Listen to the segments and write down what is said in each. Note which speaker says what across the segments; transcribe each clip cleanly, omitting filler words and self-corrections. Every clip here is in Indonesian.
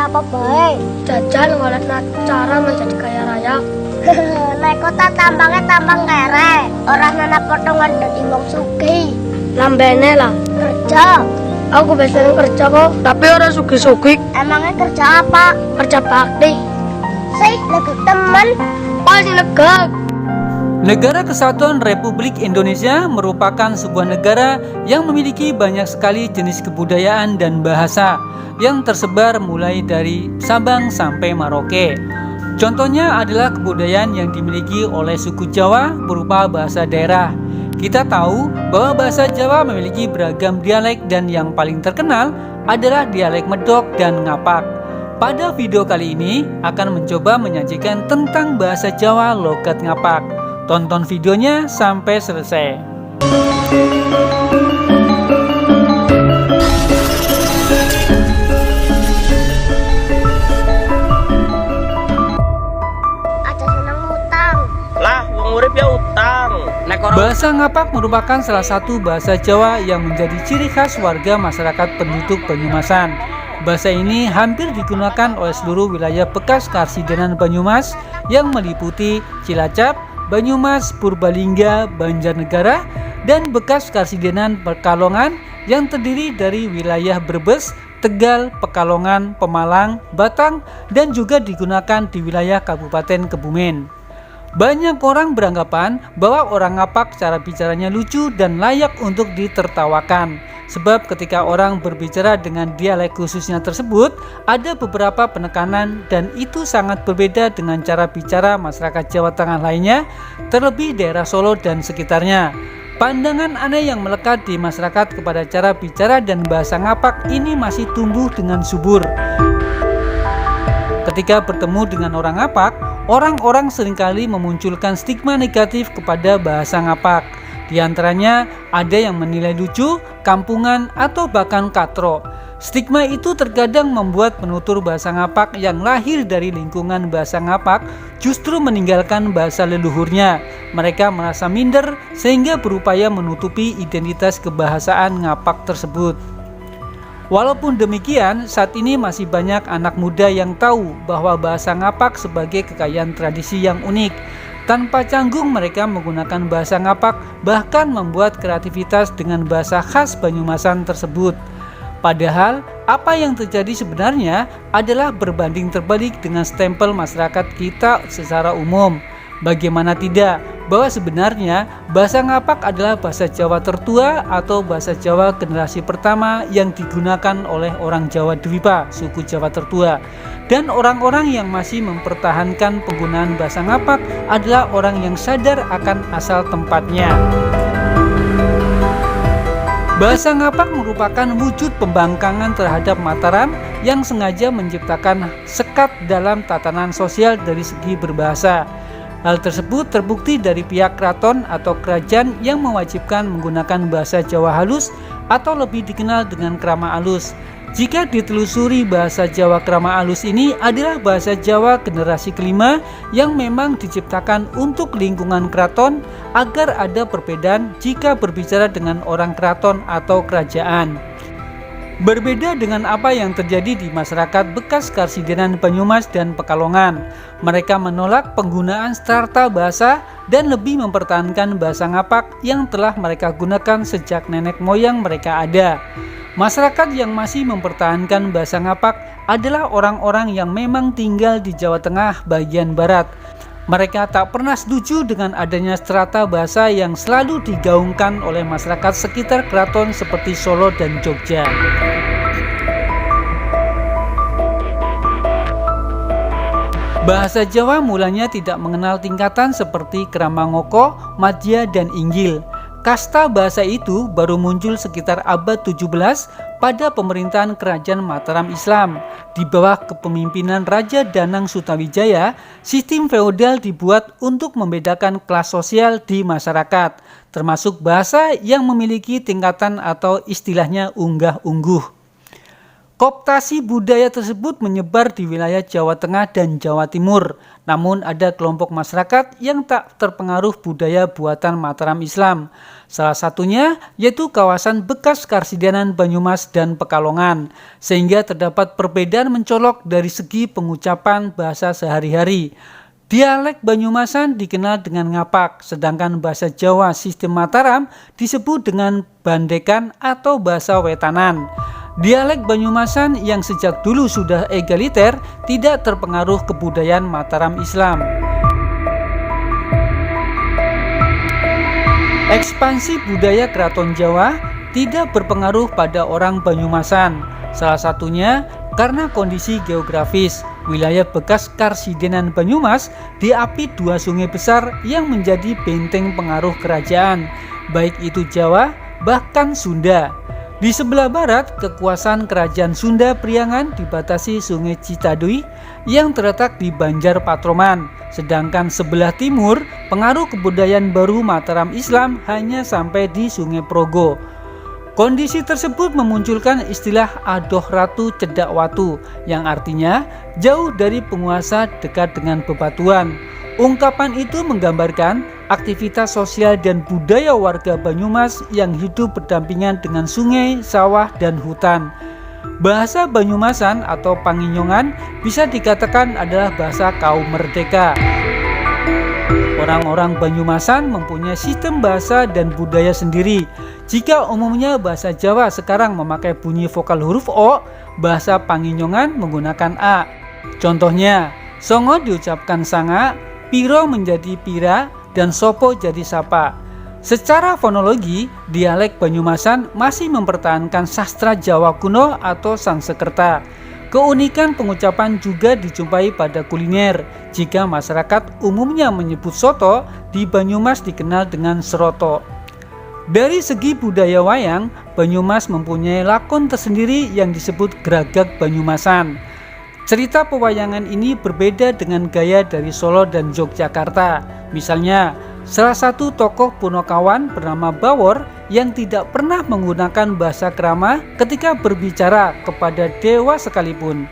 Speaker 1: apa baik?
Speaker 2: Jajan ngolet cara menjadi kaya raya.
Speaker 1: Nek kota tambangnya tambang kere, orang nana potongan dari wong sugih.
Speaker 2: Lambene lah.
Speaker 1: Kerja.
Speaker 2: Aku biasanya kerja kok, tapi orang sugih-sugih.
Speaker 1: Emangnya kerja apa?
Speaker 2: Kerja bakti.
Speaker 1: Sih, lagi temen.
Speaker 2: Pasti negak.
Speaker 3: Negara Kesatuan Republik Indonesia merupakan sebuah negara yang memiliki banyak sekali jenis kebudayaan dan bahasa yang tersebar mulai dari Sabang sampai Merauke. Contohnya adalah kebudayaan yang dimiliki oleh suku Jawa berupa bahasa daerah. Kita tahu bahwa bahasa Jawa memiliki beragam dialek dan yang paling terkenal adalah dialek Medok dan Ngapak. Pada video kali ini akan mencoba menyajikan tentang bahasa Jawa logat Ngapak. Tonton videonya sampai selesai.
Speaker 1: Aja seneng utang.
Speaker 4: Lah, wong urip ya utang.
Speaker 3: Bahasa Ngapak merupakan salah satu bahasa Jawa yang menjadi ciri khas warga masyarakat penduduk Banyumasan. Bahasa ini hampir digunakan oleh seluruh wilayah bekas Karsidenan Banyumas yang meliputi Cilacap, Banyumas, Purbalingga, Banjarnegara, dan bekas Karsidenan Pekalongan yang terdiri dari wilayah Brebes, Tegal, Pekalongan, Pemalang, Batang, dan juga digunakan di wilayah Kabupaten Kebumen. Banyak orang beranggapan bahwa orang Ngapak cara bicaranya lucu dan layak untuk ditertawakan. Sebab ketika orang berbicara dengan dialek khususnya tersebut, ada beberapa penekanan dan itu sangat berbeda dengan cara bicara masyarakat Jawa Tengah lainnya, terlebih daerah Solo dan sekitarnya. Pandangan aneh yang melekat di masyarakat kepada cara bicara dan bahasa Ngapak ini masih tumbuh dengan subur. Ketika bertemu dengan orang Ngapak, orang-orang seringkali memunculkan stigma negatif kepada bahasa Ngapak. Di antaranya ada yang menilai lucu, kampungan, atau bahkan katro. Stigma itu terkadang membuat penutur bahasa Ngapak yang lahir dari lingkungan bahasa Ngapak justru meninggalkan bahasa leluhurnya. Mereka merasa minder sehingga berupaya menutupi identitas kebahasaan Ngapak tersebut. Walaupun demikian, saat ini masih banyak anak muda yang tahu bahwa bahasa Ngapak sebagai kekayaan tradisi yang unik. Tanpa canggung mereka menggunakan bahasa Ngapak, bahkan membuat kreativitas dengan bahasa khas Banyumasan tersebut. Padahal, apa yang terjadi sebenarnya adalah berbanding terbalik dengan stempel masyarakat kita secara umum. Bagaimana tidak, bahwa sebenarnya bahasa Ngapak adalah bahasa Jawa tertua atau bahasa Jawa generasi pertama yang digunakan oleh orang Jawa Dwipa, suku Jawa tertua. Dan orang-orang yang masih mempertahankan penggunaan bahasa Ngapak adalah orang yang sadar akan asal tempatnya. Bahasa Ngapak merupakan wujud pembangkangan terhadap Mataram yang sengaja menciptakan sekat dalam tatanan sosial dari segi berbahasa. Hal tersebut terbukti dari pihak keraton atau kerajaan yang mewajibkan menggunakan bahasa Jawa halus atau lebih dikenal dengan krama alus. Jika ditelusuri, bahasa Jawa krama alus ini adalah bahasa Jawa generasi kelima yang memang diciptakan untuk lingkungan keraton agar ada perbedaan jika berbicara dengan orang keraton atau kerajaan. Berbeda dengan apa yang terjadi di masyarakat bekas Karsidenan Banyumas dan Pekalongan. Mereka menolak penggunaan strata bahasa dan lebih mempertahankan bahasa Ngapak yang telah mereka gunakan sejak nenek moyang mereka ada. Masyarakat yang masih mempertahankan bahasa Ngapak adalah orang-orang yang memang tinggal di Jawa Tengah bagian barat. Mereka tak pernah setuju dengan adanya strata bahasa yang selalu digaungkan oleh masyarakat sekitar keraton seperti Solo dan Jogja. Bahasa Jawa mulanya tidak mengenal tingkatan seperti krama ngoko, madya, dan inggil. Kasta bahasa itu baru muncul sekitar abad 17 pada pemerintahan Kerajaan Mataram Islam. Di bawah kepemimpinan Raja Danang Sutawijaya, sistem feodal dibuat untuk membedakan kelas sosial di masyarakat, termasuk bahasa yang memiliki tingkatan atau istilahnya unggah-ungguh. Kooptasi budaya tersebut menyebar di wilayah Jawa Tengah dan Jawa Timur. Namun ada kelompok masyarakat yang tak terpengaruh budaya buatan Mataram Islam. Salah satunya yaitu kawasan bekas Karsidenan Banyumas dan Pekalongan. Sehingga terdapat perbedaan mencolok dari segi pengucapan bahasa sehari-hari. Dialek Banyumasan dikenal dengan ngapak, sedangkan bahasa Jawa sistem Mataram disebut dengan bandekan atau bahasa wetanan. Dialek Banyumasan yang sejak dulu sudah egaliter tidak terpengaruh kebudayaan Mataram Islam. Ekspansi budaya Keraton Jawa tidak berpengaruh pada orang Banyumasan. Salah satunya karena kondisi geografis. Wilayah bekas Karsidenan Banyumas diapit dua sungai besar yang menjadi benteng pengaruh kerajaan, baik itu Jawa bahkan Sunda. Di sebelah barat, kekuasaan kerajaan Sunda Priangan dibatasi Sungai Citadui yang terletak di Banjar Patroman. Sedangkan sebelah timur, pengaruh kebudayaan baru Mataram Islam hanya sampai di Sungai Progo. Kondisi tersebut memunculkan istilah Adoh Ratu Cedak Watu yang artinya jauh dari penguasa dekat dengan bebatuan. Ungkapan itu menggambarkan aktivitas sosial dan budaya warga Banyumas yang hidup berdampingan dengan sungai, sawah, dan hutan. Bahasa Banyumasan atau Panginyongan bisa dikatakan adalah bahasa kaum merdeka. Orang-orang Banyumasan mempunyai sistem bahasa dan budaya sendiri. Jika umumnya bahasa Jawa sekarang memakai bunyi vokal huruf O, bahasa Panginyongan menggunakan A. Contohnya, songo diucapkan sanga, piro menjadi pira, dan sopo jadi sapa. Secara fonologi, dialek Banyumasan masih mempertahankan sastra Jawa kuno atau Sangsekerta. Keunikan pengucapan juga dijumpai pada kuliner. Jika masyarakat umumnya menyebut soto, di Banyumas dikenal dengan seroto. Dari segi budaya wayang, Banyumas mempunyai lakon tersendiri yang disebut Gragak Banyumasan. Cerita pewayangan ini berbeda dengan gaya dari Solo dan Yogyakarta. Misalnya, salah satu tokoh Punokawan bernama Bawor yang tidak pernah menggunakan bahasa krama ketika berbicara kepada dewa sekalipun.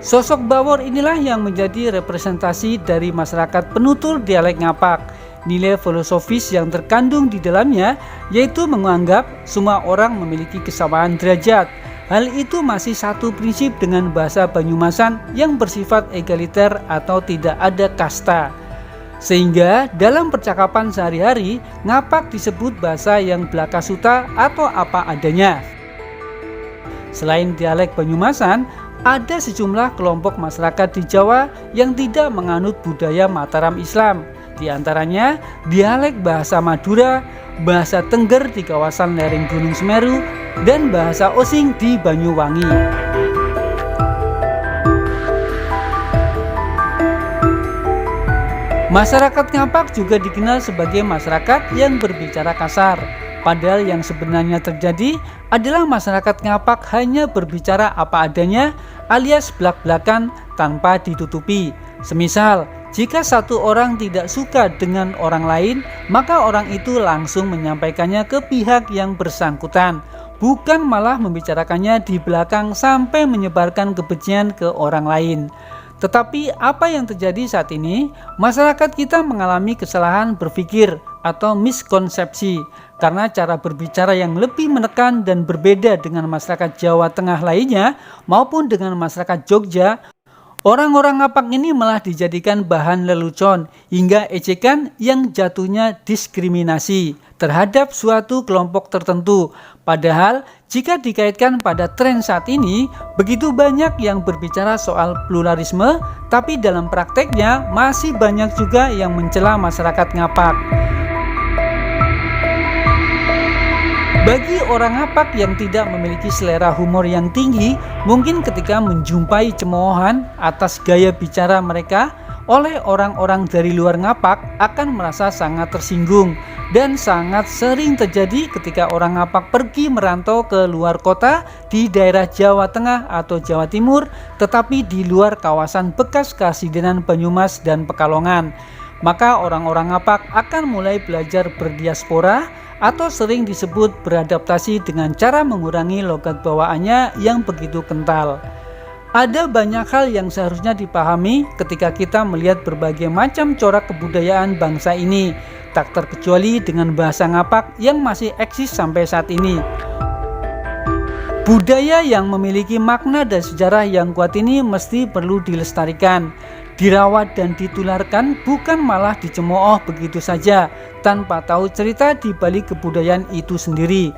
Speaker 3: Sosok Bawor inilah yang menjadi representasi dari masyarakat penutur dialek ngapak. Nilai filosofis yang terkandung di dalamnya yaitu menganggap semua orang memiliki kesamaan derajat. Hal itu masih satu prinsip dengan bahasa Banyumasan yang bersifat egaliter atau tidak ada kasta. Sehingga dalam percakapan sehari-hari, ngapak disebut bahasa yang belakasuta atau apa adanya. Selain dialek Banyumasan, ada sejumlah kelompok masyarakat di Jawa yang tidak menganut budaya Mataram Islam. Di antaranya dialek bahasa Madura, bahasa Tengger di kawasan lereng Gunung Semeru, dan bahasa Osing di Banyuwangi. Masyarakat ngapak juga dikenal sebagai masyarakat yang berbicara kasar. Padahal yang sebenarnya terjadi adalah masyarakat ngapak hanya berbicara apa adanya alias blak-blakan tanpa ditutupi. Semisal, jika satu orang tidak suka dengan orang lain, maka orang itu langsung menyampaikannya ke pihak yang bersangkutan, bukan malah membicarakannya di belakang sampai menyebarkan kebencian ke orang lain. Tetapi apa yang terjadi saat ini, masyarakat kita mengalami kesalahan berpikir atau miskonsepsi karena cara berbicara yang lebih menekan dan berbeda dengan masyarakat Jawa Tengah lainnya maupun dengan masyarakat Jogja. Orang-orang ngapak ini malah dijadikan bahan lelucon hingga ejekan yang jatuhnya diskriminasi terhadap suatu kelompok tertentu. Padahal jika dikaitkan pada tren saat ini, begitu banyak yang berbicara soal pluralisme, tapi dalam prakteknya masih banyak juga yang mencela masyarakat ngapak. Bagi orang ngapak yang tidak memiliki selera humor yang tinggi, mungkin ketika menjumpai cemoohan atas gaya bicara mereka oleh orang-orang dari luar ngapak akan merasa sangat tersinggung. Dan sangat sering terjadi ketika orang ngapak pergi merantau ke luar kota di daerah Jawa Tengah atau Jawa Timur, tetapi di luar kawasan bekas Karsidenan Banyumas dan Pekalongan. Maka orang-orang ngapak akan mulai belajar berdiaspora atau sering disebut beradaptasi dengan cara mengurangi logat bawaannya yang begitu kental. Ada banyak hal yang seharusnya dipahami ketika kita melihat berbagai macam corak kebudayaan bangsa ini, tak terkecuali dengan bahasa ngapak yang masih eksis sampai saat ini. Budaya yang memiliki makna dan sejarah yang kuat ini mesti perlu dilestarikan, dirawat dan ditularkan, bukan malah dicemooh begitu saja tanpa tahu cerita di balik kebudayaan itu sendiri.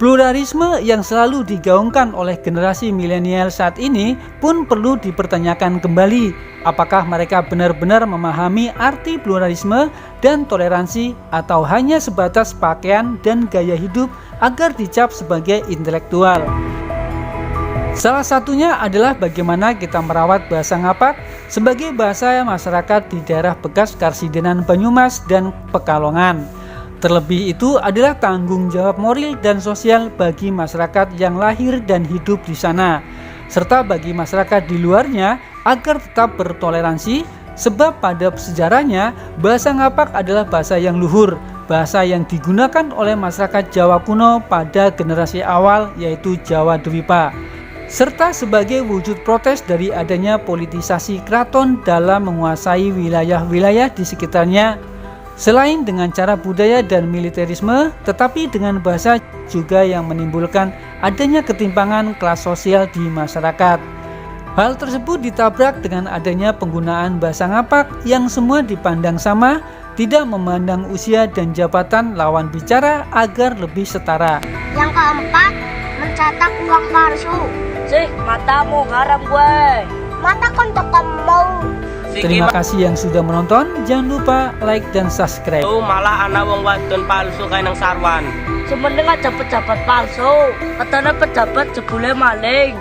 Speaker 3: Pluralisme yang selalu digaungkan oleh generasi milenial saat ini pun perlu dipertanyakan kembali. Apakah mereka benar-benar memahami arti pluralisme dan toleransi atau hanya sebatas pakaian dan gaya hidup agar dicap sebagai intelektual? Salah satunya adalah bagaimana kita merawat bahasa ngapak sebagai bahasa masyarakat di daerah bekas Karsidenan Banyumas dan Pekalongan. Terlebih itu adalah tanggung jawab moral dan sosial bagi masyarakat yang lahir dan hidup di sana, serta bagi masyarakat di luarnya agar tetap bertoleransi, sebab pada sejarahnya bahasa ngapak adalah bahasa yang luhur, bahasa yang digunakan oleh masyarakat Jawa kuno pada generasi awal yaitu Jawa Dwipa, serta sebagai wujud protes dari adanya politisasi keraton dalam menguasai wilayah-wilayah di sekitarnya. Selain dengan cara budaya dan militerisme, tetapi dengan bahasa juga yang menimbulkan adanya ketimpangan kelas sosial di masyarakat. Hal tersebut ditabrak dengan adanya penggunaan bahasa ngapak yang semua dipandang sama, tidak memandang usia dan jabatan lawan bicara agar lebih setara.
Speaker 1: Yang keempat, mencetak uang palsu.
Speaker 2: Sih, matamu haram gue.
Speaker 1: Mata kontak kamu.
Speaker 3: Terima kasih yang sudah menonton. Jangan lupa like dan subscribe.
Speaker 4: Tuh malah anak wong wadon palsu kayak nang sarwan.
Speaker 2: Sementing aja pejabat palsu. Katanya pejabat jebule maling.